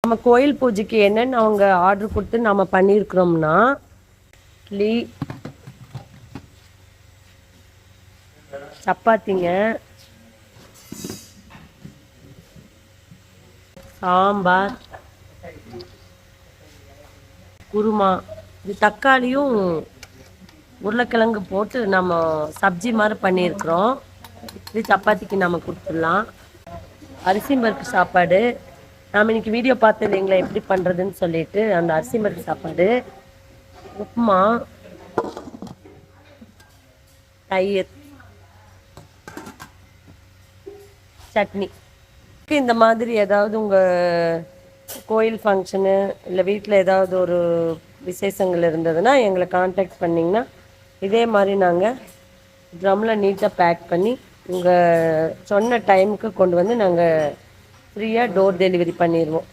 நம்ம கோயில் பூஜைக்கு என்னென்னு அவங்க ஆர்டர் கொடுத்து நம்ம பண்ணியிருக்கிறோம்னா இட்லி, சப்பாத்திங்க, சாம்பார், குருமா, இது தக்காளியும் உருளைக்கிழங்கு போட்டு நம்ம சப்ஜி மாதிரி பண்ணியிருக்கிறோம். இது சப்பாத்திக்கு நம்ம கொடுத்துடலாம். அரிசி பருப்பு சாப்பாடு நாம் இன்னைக்கு வீடியோ பார்த்தது எங்களை எப்படி பண்ணுறதுன்னு சொல்லிட்டு அந்த அரிசி பருப்பு சாப்பாடு, உப்புமா, தயிர், சட்னி. இந்த மாதிரி ஏதாவது உங்கள் கோயில் ஃபங்க்ஷனு இல்லை வீட்டில் ஏதாவது ஒரு விசேஷங்கள் இருந்ததுன்னா எங்களை காண்டாக்ட் பண்ணிங்கன்னா இதே மாதிரி நாங்கள் ட்ரம்மில் நீட்டாக பேக் பண்ணி உங்கள் சொன்ன டைமுக்கு கொண்டு வந்து நாங்கள் ஃப்ரீயாக டோர் டெலிவரி பண்ணிடுவோம்.